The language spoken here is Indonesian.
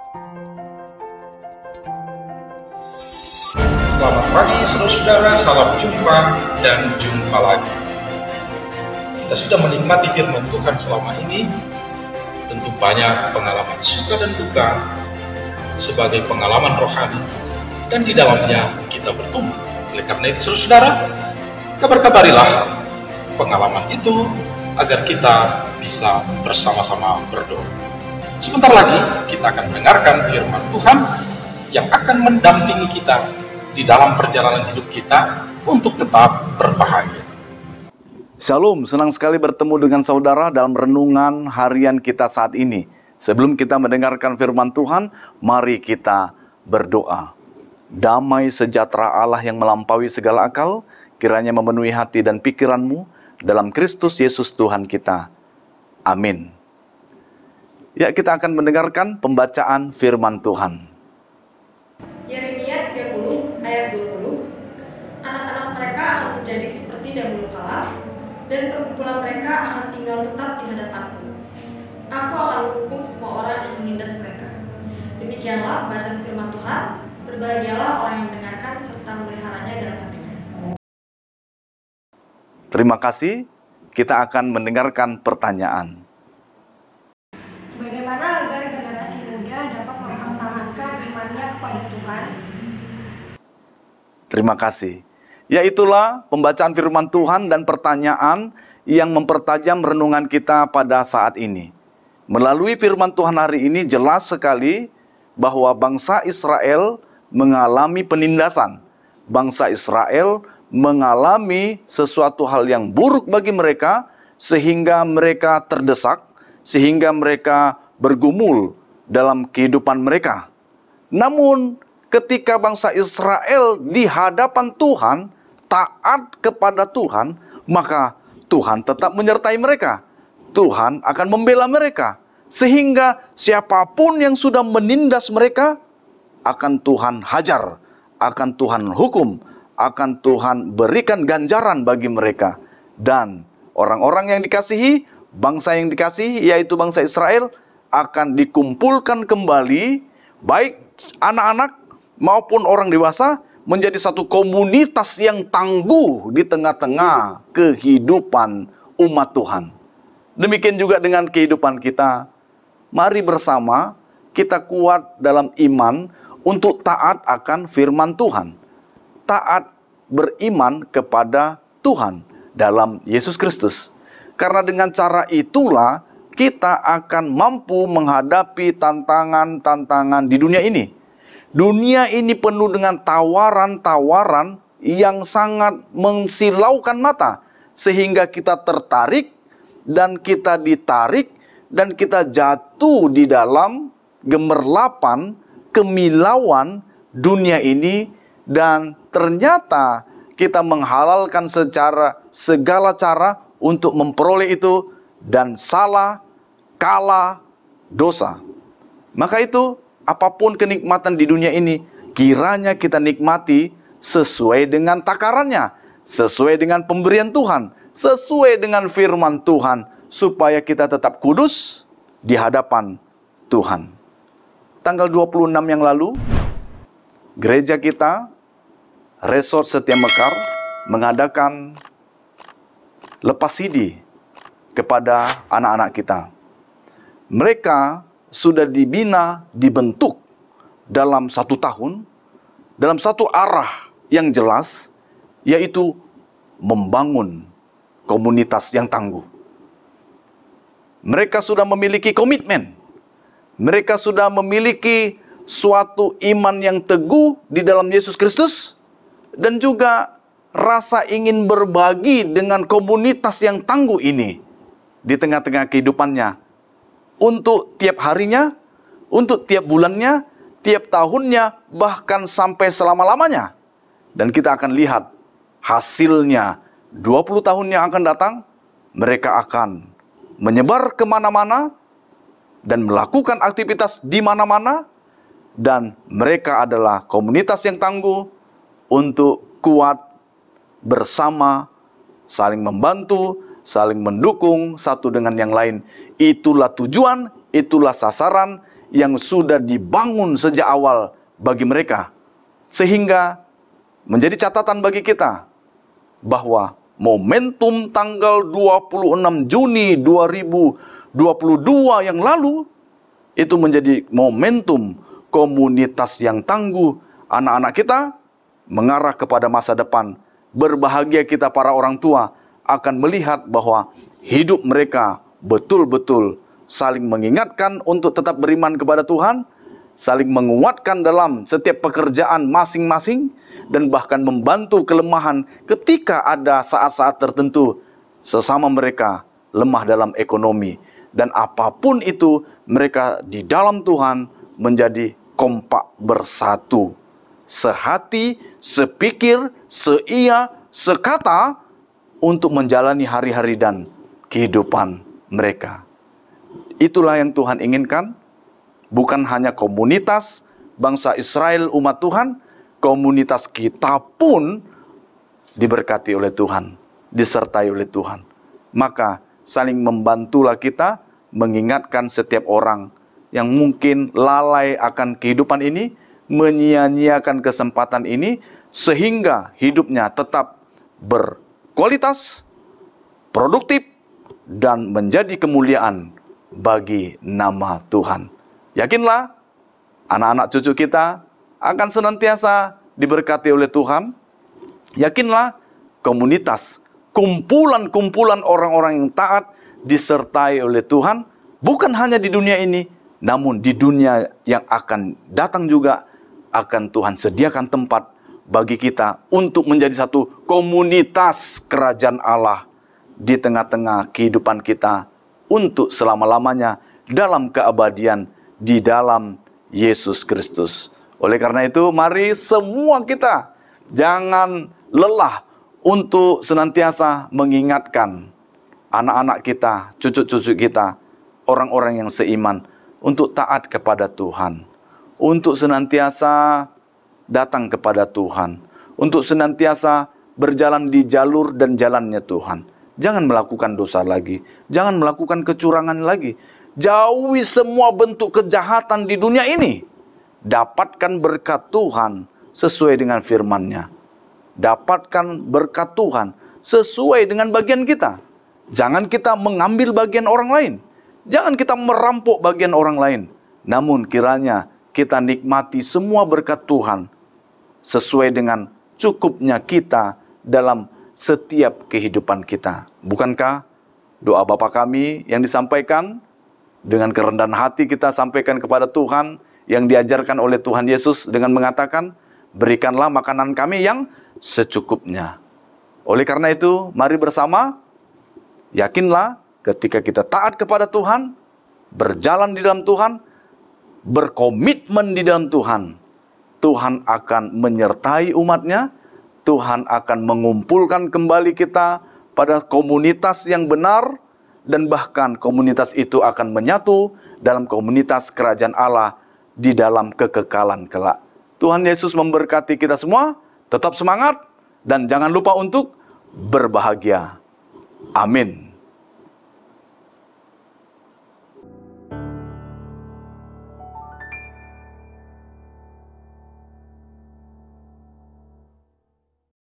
Selamat pagi saudara-saudara, salam jumpa dan jumpa lagi. Kita sudah menikmati firman Tuhan selama ini, tentu banyak pengalaman suka dan duka sebagai pengalaman rohani, dan di dalamnya kita bertumbuh. Oleh karena itu saudara-saudara, kabar-kabarilah pengalaman itu agar kita bisa bersama-sama berdoa. Sebentar lagi kita akan mendengarkan firman Tuhan yang akan mendampingi kita di dalam perjalanan hidup kita untuk tetap berbahagia. Shalom, senang sekali bertemu dengan saudara dalam renungan harian kita saat ini. Sebelum kita mendengarkan firman Tuhan, mari kita berdoa. Damai sejahtera Allah yang melampaui segala akal, kiranya memenuhi hati dan pikiranmu dalam Kristus Yesus Tuhan kita. Amin. Ya, kita akan mendengarkan pembacaan firman Tuhan. Yeremia 30 ayat 20. Anak-anak mereka akan menjadi seperti dahulu kala, dan perkumpulan mereka akan tinggal tetap di hadapanku. Aku akan menghukum semua orang yang menindas mereka. Demikianlah bacaan firman Tuhan. Berbahagialah orang yang mendengarkan serta memeliharanya dalam hatinya. Terima kasih. Kita akan mendengarkan pertanyaan. Bagaimana agar generasi muda dapat mempertahankan imannya kepada Tuhan? Terima kasih. Ya, itulah pembacaan firman Tuhan dan pertanyaan yang mempertajam renungan kita pada saat ini. Melalui firman Tuhan hari ini jelas sekali bahwa bangsa Israel mengalami penindasan. Bangsa Israel mengalami sesuatu hal yang buruk bagi mereka, sehingga mereka terdesak, sehingga mereka bergumul dalam kehidupan mereka. Namun ketika bangsa Israel di hadapan Tuhan, taat kepada Tuhan, maka Tuhan tetap menyertai mereka. Tuhan akan membela mereka. Sehingga siapapun yang sudah menindas mereka, akan Tuhan hajar, akan Tuhan hukum, akan Tuhan berikan ganjaran bagi mereka. Dan orang-orang yang dikasihi, bangsa yang dikasihi, yaitu bangsa Israel, akan dikumpulkan kembali, baik anak-anak maupun orang dewasa, menjadi satu komunitas yang tangguh di tengah-tengah kehidupan umat Tuhan. Demikian juga dengan kehidupan kita. Mari bersama kita kuat dalam iman untuk taat akan firman Tuhan. Taat beriman kepada Tuhan dalam Yesus Kristus. Karena dengan cara itulah kita akan mampu menghadapi tantangan-tantangan di dunia ini. Dunia ini penuh dengan tawaran-tawaran yang sangat mensilaukan mata, sehingga kita tertarik dan kita ditarik dan kita jatuh di dalam gemerlapan kemilauan dunia ini, dan ternyata kita menghalalkan secara segala cara untuk memperoleh itu, dan salah, kalah, dosa. Maka itu, apapun kenikmatan di dunia ini, kiranya kita nikmati sesuai dengan takarannya, sesuai dengan pemberian Tuhan, sesuai dengan firman Tuhan, supaya kita tetap kudus di hadapan Tuhan. Tanggal 26 yang lalu, gereja kita, Resort Setia Mekar, mengadakan lepas CD kepada anak-anak kita. Mereka sudah dibina, dibentuk dalam 1 tahun, dalam satu arah yang jelas, yaitu membangun komunitas yang tangguh. Mereka sudah memiliki komitmen. Mereka sudah memiliki suatu iman yang teguh di dalam Yesus Kristus, dan juga rasa ingin berbagi dengan komunitas yang tangguh ini di tengah-tengah kehidupannya, untuk tiap harinya, untuk tiap bulannya, tiap tahunnya, bahkan sampai selama-lamanya. Dan kita akan lihat hasilnya 20 tahun yang akan datang. Mereka akan menyebar kemana-mana dan melakukan aktivitas di mana-mana, dan mereka adalah komunitas yang tangguh untuk kuat bersama, saling membantu, saling mendukung satu dengan yang lain. Itulah tujuan, itulah sasaran, yang sudah dibangun sejak awal bagi mereka. Sehingga menjadi catatan bagi kita bahwa momentum tanggal 26 Juni 2022 yang lalu itu menjadi momentum komunitas yang tangguh. Anak-anak kita mengarah kepada masa depan. Berbahagia kita para orang tua akan melihat bahwa hidup mereka betul-betul saling mengingatkan untuk tetap beriman kepada Tuhan, saling menguatkan dalam setiap pekerjaan masing-masing, dan bahkan membantu kelemahan ketika ada saat-saat tertentu sesama mereka lemah dalam ekonomi. Dan apapun itu, mereka di dalam Tuhan menjadi kompak bersatu, sehati, sepikir, seia, sekata untuk menjalani hari-hari dan kehidupan mereka. Itulah yang Tuhan inginkan. Bukan hanya komunitas bangsa Israel umat Tuhan, komunitas kita pun diberkati oleh Tuhan, disertai oleh Tuhan. Maka saling membantulah kita mengingatkan setiap orang yang mungkin lalai akan kehidupan ini, menyia-nyiakan kesempatan ini, sehingga hidupnya tetap berkualitas, produktif, dan menjadi kemuliaan bagi nama Tuhan. Yakinlah, anak-anak cucu kita akan senantiasa diberkati oleh Tuhan. Yakinlah, komunitas, kumpulan-kumpulan orang-orang yang taat disertai oleh Tuhan, bukan hanya di dunia ini, namun di dunia yang akan datang juga akan Tuhan sediakan tempat bagi kita untuk menjadi satu komunitas kerajaan Allah di tengah-tengah kehidupan kita untuk selama-lamanya dalam keabadian di dalam Yesus Kristus. Oleh karena itu, mari semua kita jangan lelah untuk senantiasa mengingatkan anak-anak kita, cucu-cucu kita, orang-orang yang seiman untuk taat kepada Tuhan, untuk senantiasa datang kepada Tuhan, untuk senantiasa berjalan di jalur dan jalannya Tuhan. Jangan melakukan dosa lagi, jangan melakukan kecurangan lagi. Jauhi semua bentuk kejahatan di dunia ini. Dapatkan berkat Tuhan sesuai dengan firman-Nya. Dapatkan berkat Tuhan sesuai dengan bagian kita. Jangan kita mengambil bagian orang lain. Jangan kita merampok bagian orang lain. Namun kiranya kita nikmati semua berkat Tuhan sesuai dengan cukupnya kita dalam setiap kehidupan kita. Bukankah doa Bapa kami yang disampaikan dengan kerendahan hati kita sampaikan kepada Tuhan yang diajarkan oleh Tuhan Yesus dengan mengatakan, berikanlah makanan kami yang secukupnya. Oleh karena itu, mari bersama, yakinlah ketika kita taat kepada Tuhan, berjalan di dalam Tuhan, berkomitmen di dalam Tuhan, Tuhan akan menyertai umatnya, Tuhan akan mengumpulkan kembali kita pada komunitas yang benar, dan bahkan komunitas itu akan menyatu dalam komunitas kerajaan Allah di dalam kekekalan kelak. Tuhan Yesus memberkati kita semua, tetap semangat, dan jangan lupa untuk berbahagia. Amin.